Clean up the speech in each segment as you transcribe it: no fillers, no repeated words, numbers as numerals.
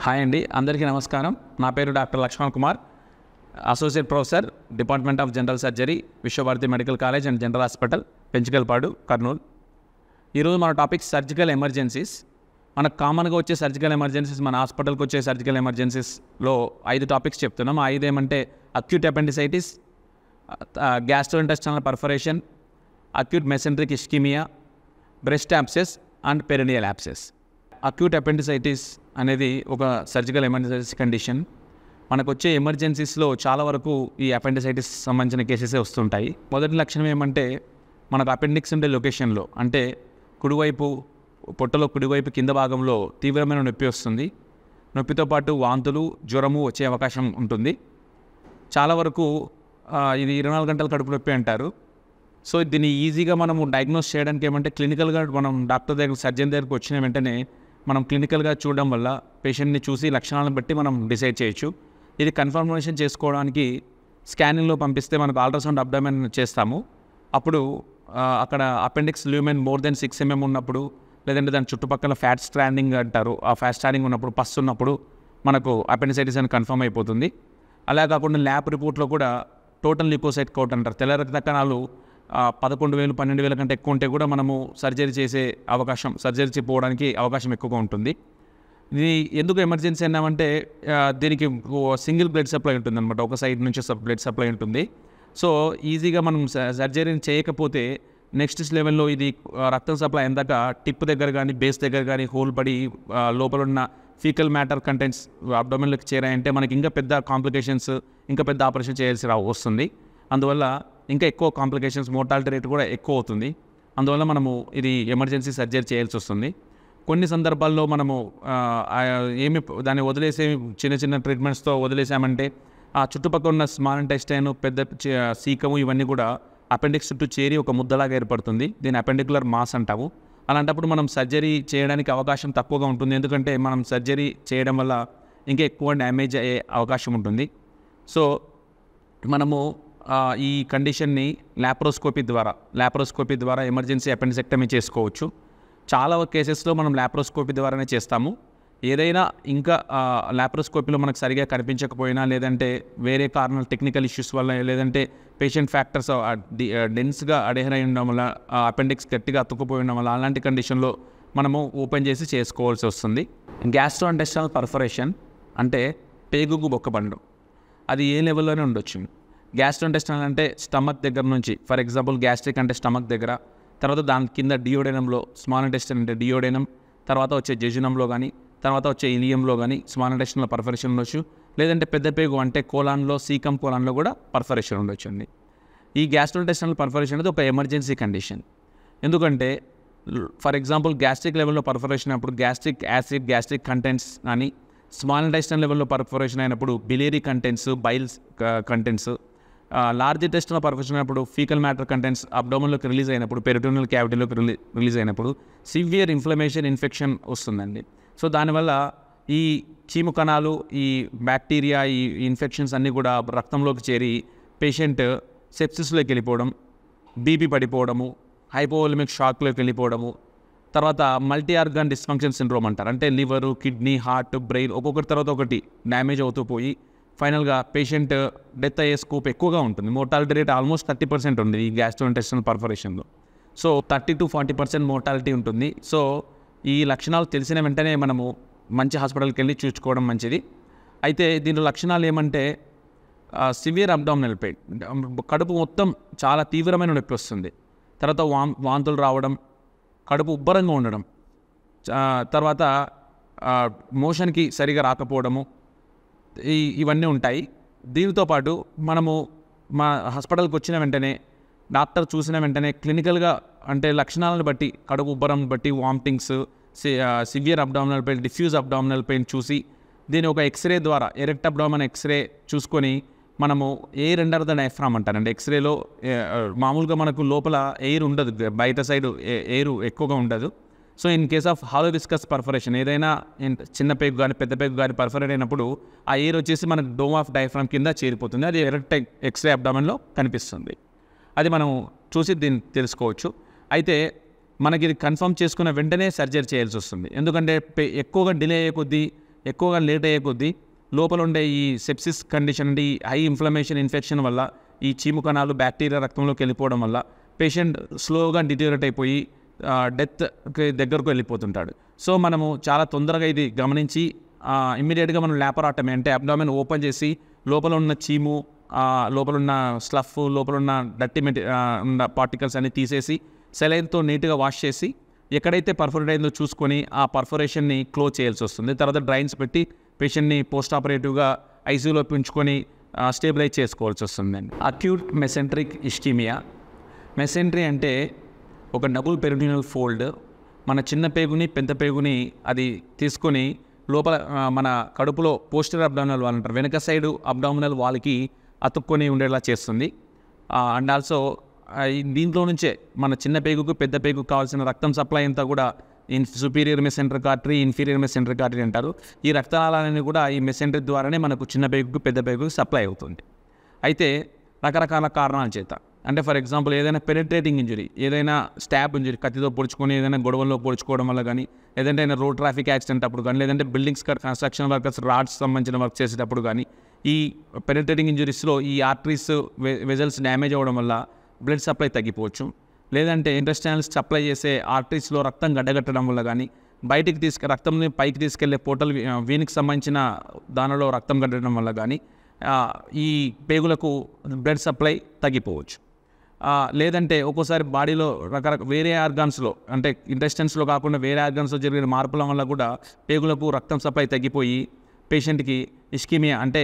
Hi అండి, అందరికీ నమస్కారం. నా పేరు doctor Lakshman Kumar, associate professor, department of general surgery, Vishwabharati medical college and general hospital, Penchikalapadu, Kurnool. ఈరోజు మన టాపిక్ సర్జికల్ ఎమర్జెన్సీస్. మనకు కామన్గా వచ్చే సర్జికల్ ఎమర్జెన్సీస్, మన హాస్పిటల్కి వచ్చే సర్జికల్ ఎమర్జెన్సీస్లో 5 టాపిక్స్ చెప్తున్నాం. ఆ 5 ఏమంటే acute appendicitis, gastrointestinal perforation, acute mesenteric ischemia, breast abscess and perineal abscess. Acute appendicitis అనేది ఒక సర్జికల్ ఎమర్జెన్సీ కండిషన్. మనకు వచ్చే ఎమర్జెన్సీస్లో చాలా వరకు ఈ అపెండిసైటిస్ సంబంధించిన కేసెసే వస్తుంటాయి. మొదటి లక్షణం ఏమంటే మనకు అపెండిక్స్ ఉండే లొకేషన్లో, అంటే కుడివైపు పొట్టలో కుడివైపు కింద భాగంలో తీవ్రమైన నొప్పి వస్తుంది. నొప్పితో పాటు వాంతులు, జ్వరము వచ్చే అవకాశం ఉంటుంది. చాలా వరకు ఇది 24 గంటల కడుపు నొప్పి అంటారు. సో దీన్ని ఈజీగా మనము డయాగ్నోస్ చేయడానికి ఏమంటే క్లినికల్గా మనం డాక్టర్ దగ్గర, సర్జన్ దగ్గరకు వచ్చిన వెంటనే మనం క్లినికల్గా చూడడం వల్ల పేషెంట్ని చూసి లక్షణాలను బట్టి మనం డిసైడ్ చేయొచ్చు. ఇది కన్ఫర్మేషన్ చేసుకోవడానికి స్కానింగ్లో పంపిస్తే మనకు అల్ట్రాసౌండ్ అబ్డామెన్ చేస్తాము. అప్పుడు అక్కడ appendix lumen more than 6 mm ఉన్నప్పుడు, లేదంటే దాని చుట్టుపక్కల ఫ్యాట్ స్ట్రాండింగ్ అంటారు, ఆ ఫ్యాట్ స్ట్రాండింగ్ ఉన్నప్పుడు, పస్ ఉన్నప్పుడు మనకు అపెండిసైటిస్ అని కన్ఫర్మ్ అయిపోతుంది. అలా కాకుండా ల్యాబ్ రిపోర్ట్లో కూడా టోటల్ లిపోసైట్ కౌంట్ అంటారు, తెల్ల రక్త కణాలు 11,000 12,000 కంటే ఎక్కువ ఉంటే కూడా మనము సర్జరీ పోవడానికి అవకాశం ఎక్కువగా ఉంటుంది. ఇది ఎందుకు ఎమర్జెన్సీ అన్నామంటే దీనికి సింగిల్ బ్లడ్ సప్లై ఉంటుంది అనమాట, ఒక సైడ్ నుంచి బ్లడ్ సప్లై ఉంటుంది. సో ఈజీగా మనం సర్జరీని చేయకపోతే నెక్స్ట్ లెవెల్లో ఇది రక్తం సప్లై అందాక టిప్ దగ్గర కానీ బేస్ దగ్గర కానీ హోల్ పడి లోపల ఉన్న ఫీకల్ మ్యాటర్ కంటెంట్స్ అబ్డోమెన్లోకి చేరాయంటే మనకి ఇంకా పెద్ద కాంప్లికేషన్స్, ఇంకా పెద్ద ఆపరేషన్ చేయాల్సి వస్తుంది. అందువల్ల ఇంకా ఎక్కువ కాంప్లికేషన్స్, మోర్టాలిటీ రేట్ కూడా ఎక్కువ అవుతుంది. అందువల్ల మనము ఇది ఎమర్జెన్సీ సర్జరీ చేయాల్సి వస్తుంది. కొన్ని సందర్భాల్లో మనము దాన్ని వదిలేసే చిన్న చిన్న ట్రీట్మెంట్స్తో వదిలేసామంటే ఆ చుట్టుపక్కల ఉన్న స్మాల్ ఇంటెస్టైన్, పెద్ద సీకము ఇవన్నీ కూడా అపెండిక్స్ చుట్టూ చేరి ఒక ముద్దలాగా ఏర్పడుతుంది. దీన్ని అపెండికులర్ మాస్ అంటాము. అలాంటప్పుడు మనం సర్జరీ చేయడానికి అవకాశం తక్కువగా ఉంటుంది, ఎందుకంటే మనం సర్జరీ చేయడం వల్ల ఇంకా ఎక్కువ డ్యామేజ్ అయ్యే అవకాశం ఉంటుంది. సో మనము ఈ కండిషన్ని ల్యాప్రోస్కోపీ ద్వారా ఎమర్జెన్సీ అపెండిసెక్టమీ చేసుకోవచ్చు. చాలా కేసెస్లో మనం ల్యాప్రోస్కోపీ ద్వారానే చేస్తాము. ఏదైనా ఇంకా ల్యాప్రోస్కోపీలో మనకు సరిగా కనిపించకపోయినా, లేదంటే వేరే కారణాలు, టెక్నికల్ ఇష్యూస్ వల్ల, లేదంటే పేషెంట్ ఫ్యాక్టర్స్ డెన్స్గా అడెహర్ అయి ఉండడం వల్ల, అపెండిక్స్ గట్టిగా అతుక్కుపోయి ఉండడం వల్ల, అలాంటి కండిషన్లో మనము ఓపెన్ చేసి చేసుకోవాల్సి వస్తుంది. గ్యాస్ట్రోఇంటెస్టినల్ పర్ఫరేషన్ అంటే పేగుకు బొక్కపడడం, అది ఏ లెవెల్లోనే ఉండొచ్చు. గ్యాస్ట్రోఇంటెస్టినల్ అంటే స్టమక్ దగ్గర నుంచి, ఫర్ ఎగ్జాంపుల్ గ్యాస్ట్రిక్ అంటే స్టమక్ దగ్గర, తర్వాత దాని కింద డియోడెనంలో, స్మాల్ ఇంటెస్టైన్ అంటే డియోడెనం, తర్వాత వచ్చే జెజునంలో కానీ, తర్వాత వచ్చే ఇలియంలో కానీ స్మాల్ ఇంటెస్టినల్ పర్ఫరేషన్ ఉండొచ్చు. లేదంటే పెద్ద పేగు అంటే కోలాన్లో, సీకమ్ కోలాన్లో కూడా పర్ఫరేషన్ ఉండొచ్చు అండి. ఈ గ్యాస్ట్రోఇంటెస్టినల్ పర్ఫరేషన్ అనేది ఒక ఎమర్జెన్సీ కండిషన్. ఎందుకంటే ఫర్ ఎగ్జాంపుల్ గ్యాస్ట్రిక్ లెవెల్లో పర్ఫరేషన్ అయినప్పుడు గ్యాస్ట్రిక్ యాసిడ్, గ్యాస్ట్రిక్ కంటెంట్స్ అని, స్మాల్ ఇంటెస్టైన్ లెవెల్లో పర్ఫరేషన్ అయినప్పుడు biliary contents, Biles contents, large intestinal perforation అయినప్పుడు ఫీకల్ మ్యాటర్ కంటెంట్స్ అబ్డోమెన్లోకి రిలీజ్ అయినప్పుడు, పెరిటోనియల్ క్యావిటీలోకి రిలీజ్ అయినప్పుడు సివియర్ ఇన్ఫ్లమేషన్ ఇస్తుందండి. సో దానివల్ల ఈ చీము కణాలు, ఈ బ్యాక్టీరియా, ఈ ఇన్ఫెక్షన్స్ అన్నీ కూడా రక్తంలోకి చేరి పేషెంట్ సెప్సిస్లోకి వెళ్ళిపోవడం, బీపీ పడిపోవడము, హైపోవోలమిక్ షాక్లోకి వెళ్ళిపోవడము, తర్వాత మల్టీ ఆర్గాన్ డిస్ఫంక్షన్ సిండ్రోమ్ అంటారు. అంటే లివరు, కిడ్నీ, హార్ట్, బ్రెయిన్ ఒక్కొక్కటి తర్వాత ఒకటి డ్యామేజ్ అవుతూ పోయి ఫైనల్గా పేషెంట్ డెత్ అయ్యే స్కోప్ ఎక్కువగా ఉంటుంది. మోర్టాలిటీ రేట్ ఆల్మోస్ట్ 30% ఉంది ఈ గ్యాస్ట్రోఇంటెస్టినల్ పర్ఫరేషన్లో. సో 30 to 40% మోర్టాలిటీ ఉంటుంది. సో ఈ లక్షణాలు తెలిసిన వెంటనే మనము మంచి హాస్పిటల్కి వెళ్ళి చూసుకోవడం మంచిది. అయితే దీనిలో లక్షణాలు ఏమంటే సివియర్ అబ్డామినల్ పెయిన్, కడుపు మొత్తం చాలా తీవ్రమైన నొప్పి వస్తుంది, తర్వాత వాంతులు రావడం, కడుపు ఉబ్బరంగా ఉండడం, తర్వాత మోషన్కి సరిగా రాకపోవడము, ఇవన్నీ ఉంటాయి. దీనితో పాటు మనము మా హాస్పిటల్కి వచ్చిన వెంటనే, డాక్టర్ చూసిన వెంటనే క్లినికల్గా అంటే లక్షణాలను బట్టి, కడుపు ఉబ్బరం బట్టి, vomitings, severe abdominal pain, diffuse abdominal pain చూసి దీని ఒక ఎక్స్రే ద్వారా, ఎరెక్ట్ అబ్డామిన్ ఎక్స్రే చూసుకొని మనము ఎయిర్ అండర్ ద డయాఫ్రామ్ అంటారండి. ఎక్స్రేలో మామూలుగా మనకు లోపల ఎయిర్ ఉండదు, బయట సైడ్ ఎయిర్ ఎక్కువగా ఉండదు. So in case of hollow viscous perforation, ఏదైనా చిన్న పేగు కానీ పెద్ద పేగు కానీ పర్ఫరేట్ అయినప్పుడు ఆ ఎయిర్ వచ్చేసి మనకు డోమ్ ఆఫ్ డయాఫ్రామ్ కింద చేరిపోతుంది. అది ఎరెక్ట్ ఎక్స్రే అబ్డామెన్లో కనిపిస్తుంది. అది మనం చూసి దీన్ని తెలుసుకోవచ్చు. అయితే మనకి ఇది కన్ఫర్మ్ చేసుకున్న వెంటనే సర్జరీ చేయాల్సి వస్తుంది. ఎందుకంటే ఎక్కువగా డిలే అయ్యే కొద్దీ ఎక్కువగా లేట్ అయ్యే కొద్దీ లోపల ఉండే ఈ సెప్సిస్ కండిషన్ అంటే ఈ హై ఇన్ఫెక్షన్ వల్ల ఈ చీము కణాలు బ్యాక్టీరియా రక్తంలోకి వెళ్ళిపోవడం వల్ల పేషెంట్ స్లోగా డిటీరియరేట్ అయిపోయి డెత్ దగ్గరకు వెళ్ళిపోతుంటాడు. సో మనము చాలా తొందరగా ఇది గమనించి ఇమ్మీడియట్గా మనం ల్యాపరాటమీ అంటే అబ్డామిన్ ఓపెన్ చేసి లోపల ఉన్న చీము, లోపల ఉన్న స్లఫ్, లోపల ఉన్న డర్టీ ఉన్న పార్టికల్స్ అన్ని తీసేసి సెలైన్తో నీట్గా వాష్ చేసి ఎక్కడైతే పర్ఫొరేట్ అయిందో చూసుకొని ఆ పర్ఫొరేషన్ని క్లోజ్ చేయాల్సి వస్తుంది. తర్వాత డ్రైన్స్ పెట్టి పేషెంట్ని పోస్ట్ ఆపరేటివ్గా ఐసీయూలో ఉంచుకొని స్టేబిలైజ్ చేసుకోవాల్సి వస్తుందండి. Acute మెసెంట్రిక్ ischaemia. మెసెంట్రీ అంటే ఒక డబుల్ పెరిటోనియల్ ఫోల్డ్, మన చిన్న పేగుని పెద్ద పేగుని అది తీసుకొని లోపల మన కడుపులో పోస్టర్ అబ్డామినల్ వాల్ అంటారు, వెనక సైడ్ అబ్డామినల్ వాల్కి అతుక్కొని ఉండేలా చేస్తుంది. అండ్ ఆల్సో దీంట్లో నుంచే మన చిన్న పేగుకు పెద్ద పేగుకు కావాల్సిన రక్తం సప్లై అంతా కూడా సుపీరియర్ మెసెంట్రిక్ ఆర్టరీ, ఇన్ఫీరియర్ మెసెంట్రిక్ ఆర్టరీ అంటారు. ఈ రక్తనాళాలన్నీ కూడా ఈ మెసెంట్రిక్ ద్వారానే మనకు చిన్న పేగుకు పెద్ద పేగుకు సప్లై అవుతుంది. అయితే రకరకాల కారణాల చేత, అంటే ఫర్ ఎగ్జాంపుల్ ఏదైనా పెనిట్రేటింగ్ ఇంజరీ, ఏదైనా స్టాబ్ ఇంజరీ, కత్తితో పొడుచుకొని ఏదైనా గొడవల్లో పొడుచుకోవడం వల్ల కానీ, లేదంటే రోడ్ ట్రాఫిక్ యాక్సిడెంట్ అప్పుడు కానీ, లేదంటే బిల్డింగ్స్ కన్స్ట్రక్షన్ వర్కర్స్ రాడ్స్ సంబంధించిన వర్క్ చేసేటప్పుడు కానీ, ఈ పెనిట్రేటింగ్ ఇంజరీస్లో ఈ ఆర్టరీస్ వెజల్స్ డ్యామేజ్ అవ్వడం వల్ల బ్లడ్ సప్లై తగ్గిపోవచ్చు. లేదంటే ఇంటెస్టైనల్స్ సప్లై చేసే ఆర్టరీస్లో రక్తం గడ్డగట్టడం వల్ల కానీ, బయటికి రక్తంని పైకి తీసుకెళ్లే పోర్టల్ వీనికి సంబంధించిన దానిలో రక్తం గడ్డడం వల్ల కానీ ఈ పేగులకు బ్లడ్ సప్లై తగ్గిపోవచ్చు. లేదంటే ఒక్కోసారి బాడీలో రకరకాల వేరే ఆర్గాన్స్లో, అంటే ఇంటెస్టైన్స్లో కాకుండా వేరే ఆర్గాన్స్లో జరిగిన మార్పుల వల్ల కూడా పేగులకు రక్తం సప్లై తగ్గిపోయి పేషెంట్కి ఇస్కీమియా అంటే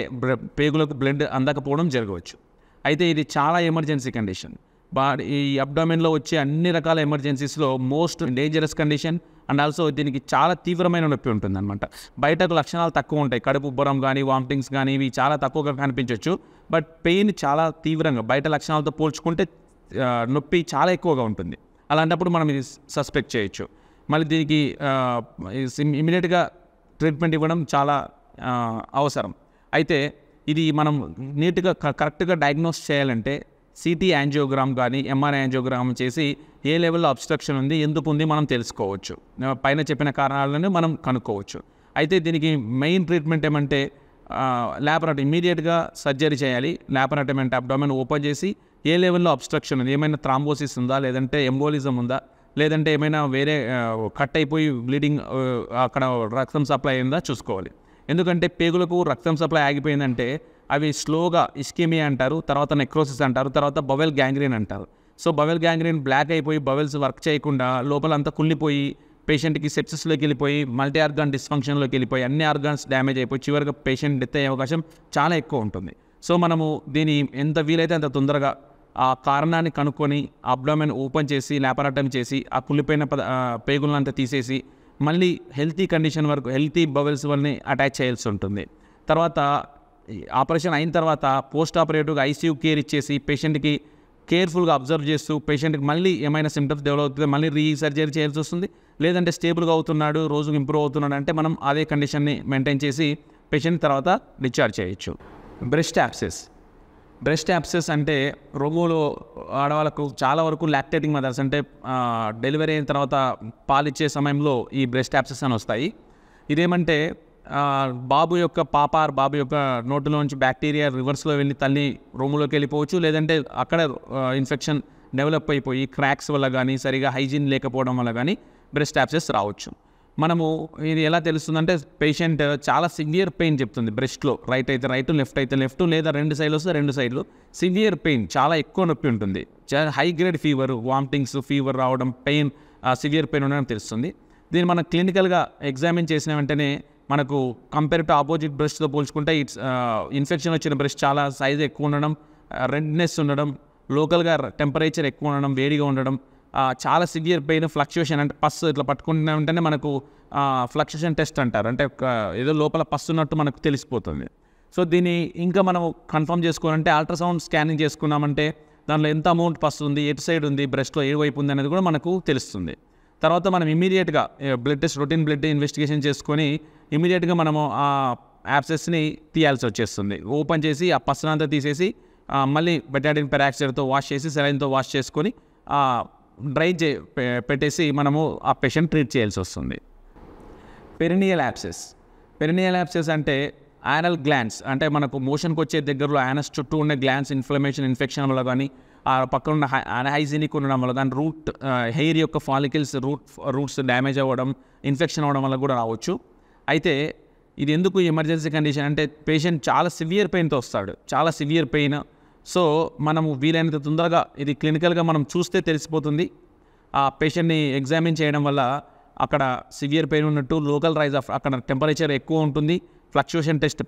పేగులకు బ్లడ్ అందకపోవడం జరగవచ్చు. అయితే ఇది చాలా ఎమర్జెన్సీ కండిషన్. ఈ అబ్డామిన్లో వచ్చే అన్ని రకాల ఎమర్జెన్సీస్లో most dangerous condition. And also దీనికి చాలా తీవ్రమైన నొప్పి ఉంటుంది అనమాట. బయటకు లక్షణాలు తక్కువ ఉంటాయి, కడుపు ఉబ్బరం కానీ వామిటింగ్స్ కానీ ఇవి చాలా తక్కువగా కనిపించవచ్చు. బట్ పెయిన్ చాలా తీవ్రంగా బయట లక్షణాలతో పోల్చుకుంటే నొప్పి చాలా ఎక్కువగా ఉంటుంది. అలాంటప్పుడు మనం ఇది సస్పెక్ట్ చేయొచ్చు. మళ్ళీ దీనికి ఇమీడియట్గా ట్రీట్మెంట్ ఇవ్వడం చాలా అవసరం. అయితే ఇది మనం నీట్గా కరెక్ట్గా డయాగ్నోస్ చేయాలంటే సిటీ యాంజియోగ్రామ్ కానీ ఎంఆర్ఐ యాంజియోగ్రామ్ చేసి ఏ లెవెల్లో అబ్స్ట్రక్షన్ ఉంది, ఎందుకు ఉంది మనం తెలుసుకోవచ్చు. పైన చెప్పిన కారణాలను మనం కనుక్కోవచ్చు. అయితే దీనికి మెయిన్ ట్రీట్మెంట్ ఏమంటే ల్యాపరాటమీ, ఇమీడియట్గా సర్జరీ చేయాలి. ల్యాపరాటమీ అంటే అబ్డామిన్ ఓపెన్ చేసి ఏ లెవెల్లో అబ్స్ట్రక్షన్ ఉంది, ఏమైనా థ్రాంబోసిస్ ఉందా, లేదంటే ఎంబోలిజం ఉందా, లేదంటే ఏమైనా వేరే కట్ అయిపోయి బ్లీడింగ్ అక్కడ రక్తం సప్లై అయిందా చూసుకోవాలి. ఎందుకంటే పేగులకు రక్తం సప్లై ఆగిపోయిందంటే అవి స్లోగా ఇస్కెమియా అంటారు, తర్వాత నెక్రోసిస్ అంటారు, తర్వాత బవెల్ గ్యాంగ్రీన్ అంటారు. సో బవెల్ గ్యాంగ్రీన్ బ్లాక్ అయిపోయి బవెల్స్ వర్క్ చేయకుండా లోపలంతా కుళ్ళిపోయి పేషెంట్కి సెప్సిస్లోకి వెళ్ళిపోయి మల్టీ ఆర్గాన్ డిస్ఫంక్షన్లోకి వెళ్ళిపోయి అన్ని ఆర్గాన్స్ డ్యామేజ్ అయిపోయి చివరిగా పేషెంట్ డెత్ అయ్యే అవకాశం చాలా ఎక్కువ ఉంటుంది. సో మనము దీన్ని ఎంత వీలైతే అంత తొందరగా ఆ కారణాన్ని కనుక్కొని అబ్డామిన్ ఓపెన్ చేసి ల్యాపరాటమీ చేసి ఆ కుళ్ళిపోయిన పేగులంతా తీసేసి మళ్ళీ హెల్తీ కండిషన్ వరకు హెల్తీ బవెల్స్ వల్ని అటాచ్ చేయాల్సి ఉంటుంది. తర్వాత ఆపరేషన్ అయిన తర్వాత పోస్ట్ ఆపరేటివ్గా ఐసీయూ కేర్ ఇచ్చేసి పేషెంట్కి కేర్ఫుల్గా అబ్జర్వ్ చేస్తూ పేషెంట్కి మళ్ళీ ఏమైనా సిమ్టమ్స్ డెవలప్ అవుతుంది మళ్ళీ రీసర్జరీ చేయాల్సి వస్తుంది. లేదంటే స్టేబుల్గా అవుతున్నాడు, రోజుకు ఇంప్రూవ్ అవుతున్నాడు అంటే మనం అదే కండిషన్ని మెయింటైన్ చేసి పేషెంట్ తర్వాత డిశ్చార్జ్ చేయొచ్చు. బ్రెస్ట్ యాబ్సెస్ అంటే రొమ్ములో ఆడవాళ్ళకు చాలా వరకు లాక్టేటింగ్ మదర్స్ అంటే డెలివరీ అయిన తర్వాత పాలిచ్చే సమయంలో ఈ బ్రెస్ట్ యాబ్సెస్ అని వస్తాయి. ఇదేమంటే బాబు యొక్క బాబు యొక్క నోటిలోంచి బ్యాక్టీరియా రివర్స్లో వెళ్ళి తల్లి రొమ్ములోకి వెళ్ళిపోవచ్చు. లేదంటే అక్కడ ఇన్ఫెక్షన్ డెవలప్ అయిపోయి క్రాక్స్ వల్ల కానీ సరిగా హైజీన్ లేకపోవడం వల్ల కానీ బ్రెస్ట్ యాబ్సెస్ రావచ్చు. మనము ఇది ఎలా తెలుస్తుందంటే పేషెంట్ చాలా సివియర్ పెయిన్ చెప్తుంది బ్రెస్ట్లో, రైట్ అయితే రైట్, లెఫ్ట్ అయితే లెఫ్ట్, లేదా రెండు సైడ్లు వస్తే రెండు సైడ్లు సివియర్ పెయిన్, చాలా ఎక్కువ నొప్పి ఉంటుంది, high grade fever, vomitings, fever రావడం, పెయిన్, సివియర్ పెయిన్ ఉండడం తెలుస్తుంది. దీన్ని మనం క్లినికల్గా ఎగ్జామిన్ చేసిన వెంటనే మనకు కంపేర్ టు ఆపోజిట్ బ్రెస్ట్తో పోల్చుకుంటే ఇన్ఫెక్షన్ వచ్చిన బ్రెస్ట్ చాలా సైజ్ ఎక్కువ ఉండడం, రెడ్నెస్ ఉండడం, లోకల్గా టెంపరేచర్ ఎక్కువ ఉండడం, వేడిగా ఉండడం, చాలా సివియర్ పెయిన్, ఫ్లక్చుయేషన్ అంటే పస్సు ఇట్లా పట్టుకుంటున్న వెంటనే మనకు ఫ్లక్చుయేషన్ టెస్ట్ అంటారు, అంటే ఏదో లోపల పస్సు ఉన్నట్టు మనకు తెలిసిపోతుంది. సో దీన్ని ఇంకా మనం కన్ఫర్మ్ చేసుకోవాలంటే అల్ట్రాసౌండ్ స్కానింగ్ చేసుకున్నామంటే దానిలో ఎంత అమౌంట్ పస్సు ఉంది, ఎటు సైడ్ ఉంది, బ్రెస్ట్లో ఏ వైపు ఉంది అనేది కూడా మనకు తెలుస్తుంది. తర్వాత మనం ఇమీడియట్గా blood test, routine blood investigation చేసుకొని ఇమీడియట్గా మనము ఆ యాబ్సెస్ని తీయాల్సి వచ్చేస్తుంది. ఓపెన్ చేసి ఆ పస్సునంతా తీసేసి మళ్ళీ బెటాడిన్ పెరాక్సైడ్తో వాష్ చేసి సెలైన్తో వాష్ చేసుకొని డ్రై పెట్టేసి మనము ఆ పేషెంట్ ట్రీట్ చేయాల్సి వస్తుంది. Perineal abscess. పెరినియల్ యాబ్సెస్ అంటే యానల్ గ్లాండ్స్, అంటే మనకు మోషన్కి వచ్చే దగ్గరలో యానస్ చుట్టూ ఉండే గ్లాండ్స్ ఇన్ఫెక్షన్ వల్ల కానీ, ఆ పక్కన ఉన్న అన్హైజీనిక్ ఉండడం వల్ల కానీ, హెయిర్ యొక్క ఫాలికల్స్ రూట్స్ డ్యామేజ్ అవ్వడం, ఇన్ఫెక్షన్ అవ్వడం వల్ల కూడా రావచ్చు. అయితే ఇది ఎందుకు ఎమర్జెన్సీ కండిషన్ అంటే పేషెంట్ చాలా సివియర్ పెయిన్తో వస్తాడు, చాలా సివియర్ పెయిన్. సో మనము వీలైనంత తొందరగా ఇది క్లినికల్గా మనం చూస్తే తెలిసిపోతుంది. ఆ పేషెంట్ని ఎగ్జామిన్ చేయడం వల్ల అక్కడ సివియర్ పెయిన్ ఉన్నట్టు, లోకల్ రైజ్ ఆఫ్ అక్కడ టెంపరేచర్ ఎక్కువ ఉంటుంది, ఫ్లక్చుయేషన్ టెస్ట్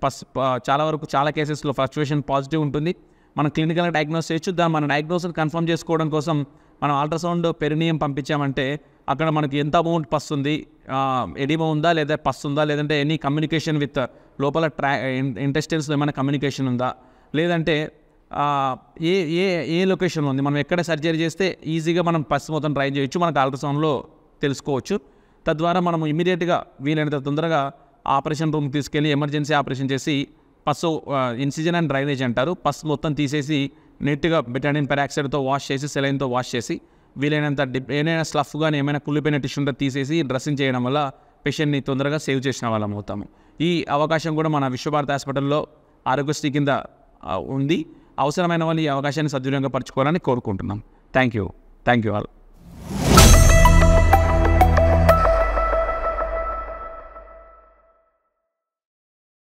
చాలా వరకు చాలా కేసెస్లో ఫ్లక్చుయేషన్ పాజిటివ్ ఉంటుంది. మనం క్లినికల్గా డయాగ్నోస్ చేయొచ్చు. మన డయాగ్నోసిస్ కన్ఫర్మ్ చేసుకోవడం కోసం మనం అల్ట్రాసౌండ్ పెరినియం పంపించామంటే అక్కడ మనకి ఎంత అమౌంట్ పస్ ఉంది, ఎడిమా ఉందా లేదా పస్ ఉందా, లేదంటే ఎనీ కమ్యూనికేషన్ విత్ లోపల ఇంటెస్టైన్స్లో ఏమైనా కమ్యూనికేషన్ ఉందా, లేదంటే ఏ ఏ ఏ లొకేషన్లో ఉంది, మనం ఎక్కడ సర్జరీ చేస్తే ఈజీగా మనం పస్ మొత్తం ట్రై చేయొచ్చు, మనకు అల్ట్రాసౌండ్లో తెలుసుకోవచ్చు. తద్వారా మనం ఇమీడియట్గా వీలైనంత తొందరగా ఆపరేషన్ రూమ్కి తీసుకెళ్ళి ఎమర్జెన్సీ ఆపరేషన్ చేసి పస్సు ఇన్సిజన్ అండ్ డ్రైనేజ్ అంటారు, పస్ మొత్తం తీసేసి నీట్గా బెటాడిన్ పెరాక్సైడ్తో వాష్ చేసి, సెలైన్తో వాష్ చేసి, వీలైనంత ఏమైనా స్లఫ్ కానీ ఏమైనా కుళ్ళిపోయిన టిష్యూ ఉంటే తీసేసి డ్రెస్సింగ్ చేయడం వల్ల పేషెంట్ని తొందరగా సేవ్ చేసిన వాళ్ళం అవుతాము. ఈ అవకాశం కూడా మన విశ్వభారతి హాస్పిటల్లో ఆరోగ్యశ్రీ కింద ఉంది. అవసరమైన వాళ్ళు ఈ అవకాశాన్ని సద్వినియోగపరచుకోవాలని కోరుకుంటున్నాం. Thank you all.